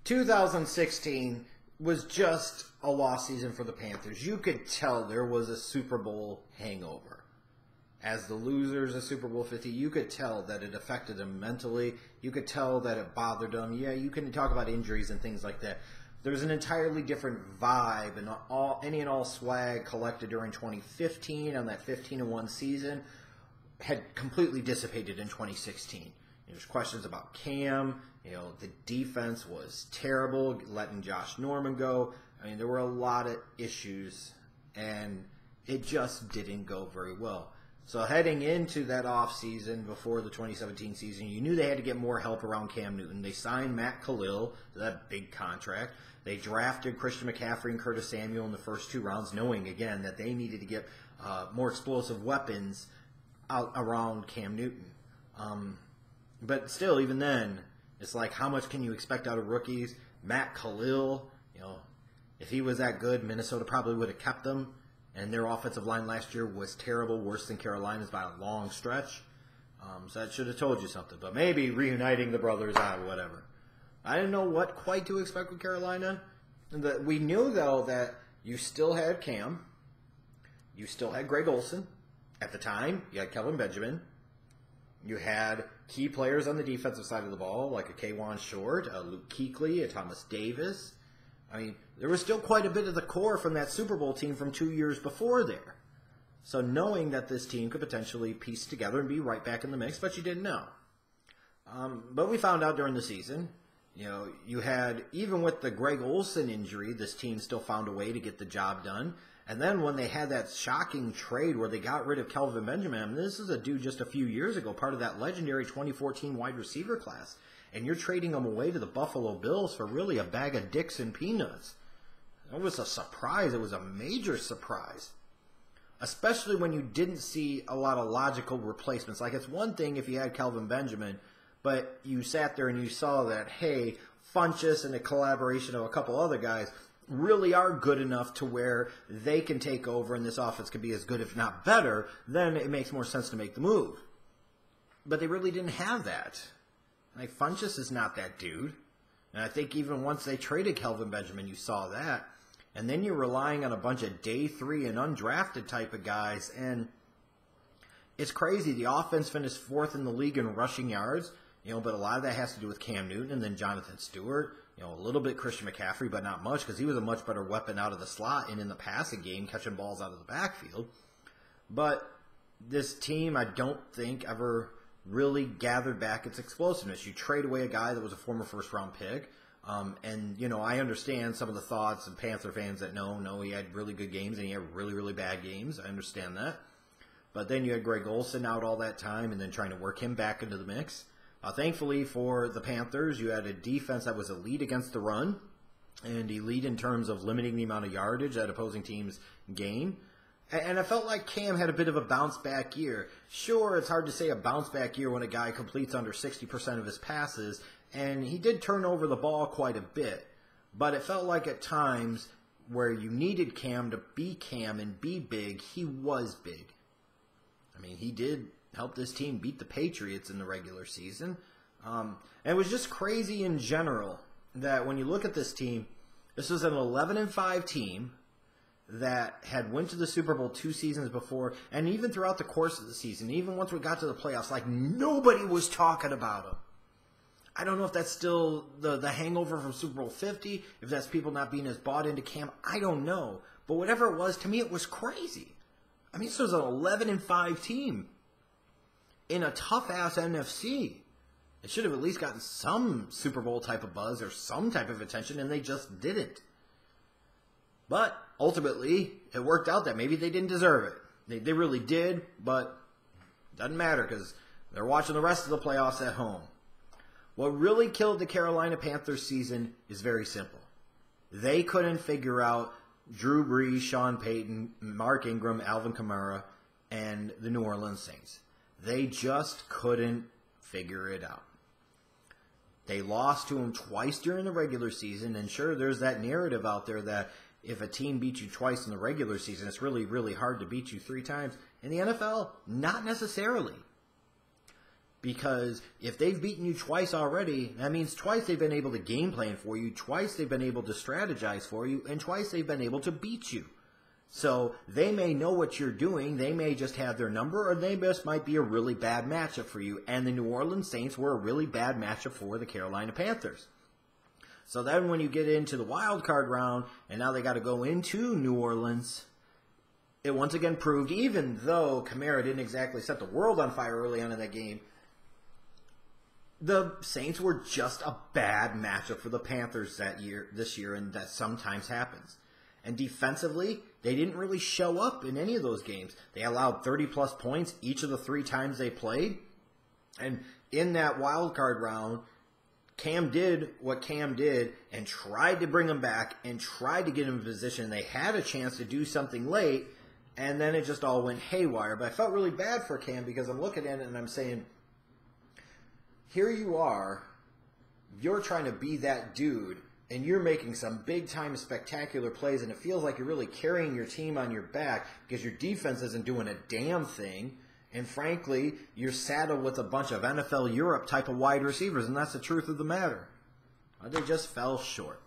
2016 was just a lost season for the Panthers. You could tell there was a Super Bowl hangover. As the losers of Super Bowl 50, you could tell that it affected them mentally. You could tell that it bothered them. Yeah, you can talk about injuries and things like that. There was an entirely different vibe and any and all swag collected during 2015 on that 15-1 season had completely dissipated in 2016. There's questions about Cam. The defense was terrible, letting Josh Norman go. I mean, there were a lot of issues, and it just didn't go very well. So heading into that offseason before the 2017 season, you knew they had to get more help around Cam Newton. They signed Matt Khalil to that big contract. They drafted Christian McCaffrey and Curtis Samuel in the first 2 rounds, knowing, again, that they needed to get more explosive weapons out around Cam Newton. But still, even then, it's like, how much can you expect out of rookies? Matt Khalil, if he was that good, Minnesota probably would have kept him. And their offensive line last year was terrible, worse than Carolina's by a long stretch. So that should have told you something. But maybe reuniting the brothers, whatever. I didn't know what quite to expect with Carolina. We knew, though, that you still had Cam. You still had Greg Olsen. At the time, you had Kelvin Benjamin. You had key players on the defensive side of the ball, like a K'Wan Short, a Luke Kuechly, a Thomas Davis. I mean, there was still quite a bit of the core from that Super Bowl team from 2 years before there. So knowing that this team could potentially piece together and be right back in the mix, but you didn't know. But we found out during the season, you had, even with the Greg Olsen injury, this team still found a way to get the job done. And then when they had that shocking trade where they got rid of Kelvin Benjamin, I mean, this is a dude just a few years ago, part of that legendary 2014 wide receiver class. And you're trading him away to the Buffalo Bills for really a bag of dicks and peanuts. It was a surprise. It was a major surprise. Especially when you didn't see a lot of logical replacements. Like, it's one thing if you had Kelvin Benjamin, but you sat there and you saw that, hey, Funchess and the collaboration of a couple other guys really are good enough to where they can take over and this offense can be as good, if not better, then it makes more sense to make the move. But they really didn't have that. Like, Funchess is not that dude. And I think even once they traded Kelvin Benjamin, you saw that. And then you're relying on a bunch of day 3 and undrafted type of guys. And it's crazy. The offense finished 4th in the league in rushing yards, but a lot of that has to do with Cam Newton and then Jonathan Stewart. A little bit Christian McCaffrey, but not much, because he was a much better weapon out of the slot and in the passing game, catching balls out of the backfield. But this team, I don't think, ever really gathered back its explosiveness. You trade away a guy that was a former first-round pick, and, I understand some of the thoughts of Panther fans that, no, he had really good games and he had really, really bad games. I understand that. But then you had Greg Olsen out all that time and then trying to work him back into the mix. Thankfully for the Panthers, you had a defense that was elite against the run and elite in terms of limiting the amount of yardage that opposing teams gain. And I felt like Cam had a bit of a bounce-back year. Sure, it's hard to say a bounce-back year when a guy completes under 60% of his passes, and he did turn over the ball quite a bit. But it felt like at times where you needed Cam to be Cam and be big, he was big. I mean, he did help this team beat the Patriots in the regular season. And it was just crazy in general that when you look at this team, this was an 11-5 team that had went to the Super Bowl 2 seasons before, and even throughout the course of the season, even once we got to the playoffs, like nobody was talking about them. I don't know if that's still the hangover from Super Bowl 50, if that's people not being as bought into Cam. I don't know. But whatever it was, to me it was crazy. I mean, this was an 11-5 team in a tough-ass NFC. It should have at least gotten some Super Bowl type of buzz or some type of attention, and they just didn't. But ultimately, it worked out that maybe they didn't deserve it. They really did, but it doesn't matter because they're watching the rest of the playoffs at home. What really killed the Carolina Panthers season is very simple. They couldn't figure out Drew Brees, Sean Payton, Mark Ingram, Alvin Kamara, and the New Orleans Saints. They just couldn't figure it out. They lost to them twice during the regular season, and sure, there's that narrative out there that if a team beats you twice in the regular season, it's really, really hard to beat you 3 times. In the NFL, not necessarily. Because if they've beaten you twice already, that means twice they've been able to game plan for you, twice they've been able to strategize for you, and twice they've been able to beat you. So they may know what you're doing, they may just have their number, or they just might be a really bad matchup for you. And the New Orleans Saints were a really bad matchup for the Carolina Panthers. So then when you get into the wild card round, and now they got to go into New Orleans, it once again proved, even though Kamara didn't exactly set the world on fire early on in that game, the Saints were just a bad matchup for the Panthers this year, and that sometimes happens. And defensively, they didn't really show up in any of those games. They allowed 30-plus points each of the 3 times they played. And in that wild card round, Cam did what Cam did and tried to bring them back and tried to get them in position. They had a chance to do something late, and then it just all went haywire. But I felt really bad for Cam because I'm looking at it and I'm saying, here you are, you're trying to be that dude, and you're making some big-time spectacular plays, and it feels like you're really carrying your team on your back because your defense isn't doing a damn thing, and frankly, you're saddled with a bunch of NFL Europe type of wide receivers, and that's the truth of the matter. They just fell short.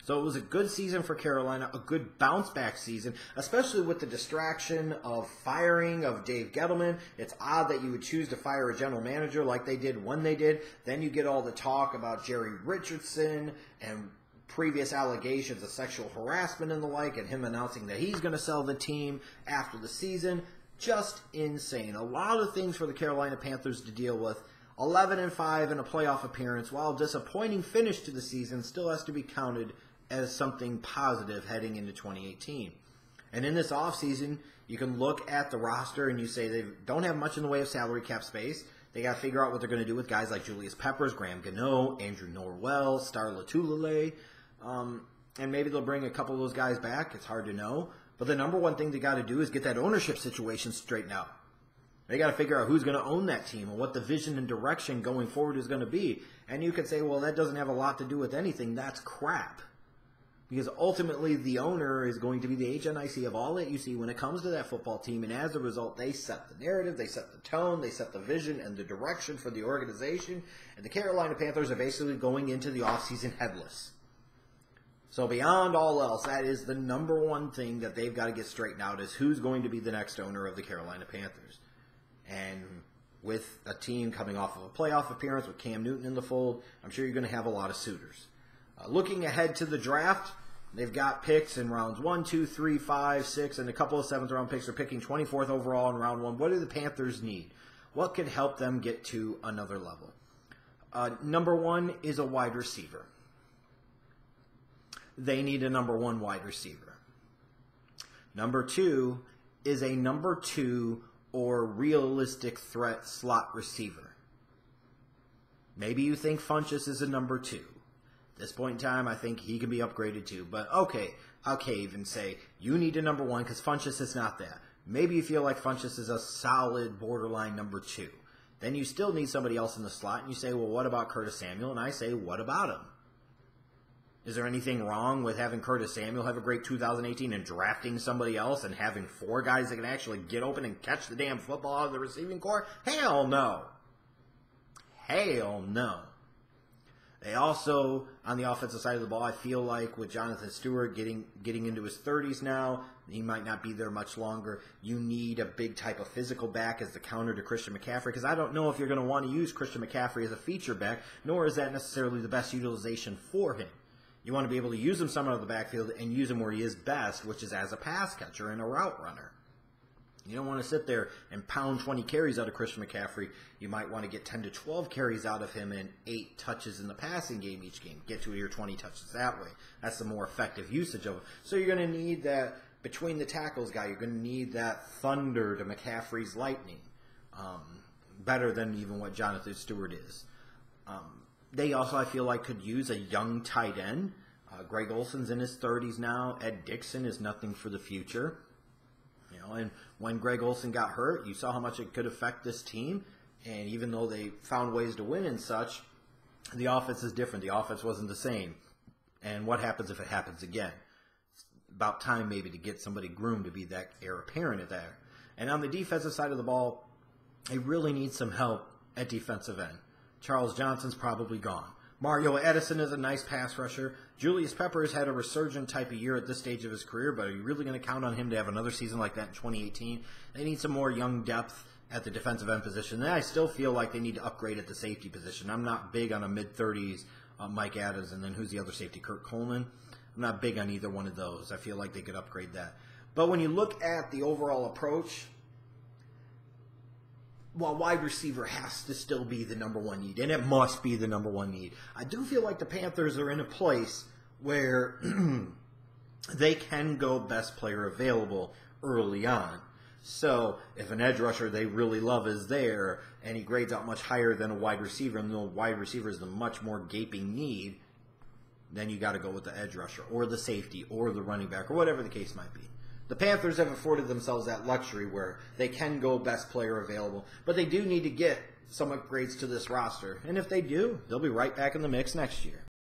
So it was a good season for Carolina, a good bounce-back season, especially with the distraction of firing of Dave Gettleman. It's odd that you would choose to fire a general manager like they did when they did. Then you get all the talk about Jerry Richardson and previous allegations of sexual harassment and the like, and him announcing that he's going to sell the team after the season. Just insane. A lot of things for the Carolina Panthers to deal with. 11-5 in a playoff appearance, while a disappointing finish to the season, still has to be counted as something positive heading into 2018. And in this offseason, you can look at the roster and you say they don't have much in the way of salary cap space. They got to figure out what they're going to do with guys like Julius Peppers, Graham Gano, Andrew Norwell, Star Lotulelei, and maybe they'll bring a couple of those guys back. It's hard to know. But the number one thing they got to do is get that ownership situation straightened out. They got to figure out who's going to own that team and what the vision and direction going forward is going to be. And you could say, well, that doesn't have a lot to do with anything. That's crap. Because ultimately, the owner is going to be the HNIC of all that you see when it comes to that football team. And as a result, they set the narrative, they set the tone, they set the vision and the direction for the organization. And the Carolina Panthers are basically going into the offseason headless. So beyond all else, that is the number one thing that they've got to get straightened out is who's going to be the next owner of the Carolina Panthers. And with a team coming off of a playoff appearance with Cam Newton in the fold, I'm sure you're going to have a lot of suitors. Looking ahead to the draft, they've got picks in rounds 1, 2, 3, 5, 6, and a couple of 7th-round picks. They're picking 24th overall in round 1. What do the Panthers need? What could help them get to another level? Number 1 is a wide receiver. They need a number 1 wide receiver. Number 2 is a number 2 or realistic threat slot receiver. Maybe you think Funchess is a number 2. At this point in time, I think he can be upgraded too. But okay, I'll cave and say you need a number 1 because Funchess is not that. Maybe you feel like Funchess is a solid borderline number 2. Then you still need somebody else in the slot, and you say, well, what about Curtis Samuel? And I say, what about him? Is there anything wrong with having Curtis Samuel have a great 2018 and drafting somebody else and having 4 guys that can actually get open and catch the damn football out of the receiving corps? Hell no. Hell no. They also, on the offensive side of the ball, I feel like with Jonathan Stewart getting into his 30s now, he might not be there much longer. You need a big type of physical back as the counter to Christian McCaffrey, because I don't know if you're going to want to use Christian McCaffrey as a feature back, nor is that necessarily the best utilization for him. You want to be able to use him somewhere out of the backfield and use him where he is best, which is as a pass catcher and a route runner. You don't want to sit there and pound 20 carries out of Christian McCaffrey. You might want to get 10 to 12 carries out of him and 8 touches in the passing game each game. Get to your 20 touches that way. That's the more effective usage of it. So you're going to need that between the tackles guy. You're going to need that thunder to McCaffrey's lightning. Better than even what Jonathan Stewart is. They also, I feel like, could use a young tight end. Greg Olson's in his 30s now. Ed Dickson is nothing for the future. And when Greg Olson got hurt, you saw how much it could affect this team. And even though they found ways to win and such, the offense is different. The offense wasn't the same. And what happens if it happens again? It's about time maybe to get somebody groomed to be that heir apparent at there. And on the defensive side of the ball, they really need some help at defensive end. Charles Johnson's probably gone. Mario Edison is a nice pass rusher. Julius Peppers had a resurgent type of year at this stage of his career, but are you really going to count on him to have another season like that in 2018? They need some more young depth at the defensive end position. And I still feel like they need to upgrade at the safety position. I'm not big on a mid-30s Mike Adams, and then who's the other safety? Kurt Coleman. I'm not big on either one of those. I feel like they could upgrade that. But when you look at the overall approach, while wide receiver has to still be the number one need, and it must be the number one need, I do feel like the Panthers are in a place where they can go best player available early on. So if an edge rusher they really love is there, and he grades out much higher than a wide receiver, and the wide receiver is the much more gaping need, then you got to go with the edge rusher, or the safety, or the running back, or whatever the case might be. The Panthers have afforded themselves that luxury where they can go best player available, but they do need to get some upgrades to this roster. And if they do, they'll be right back in the mix next year.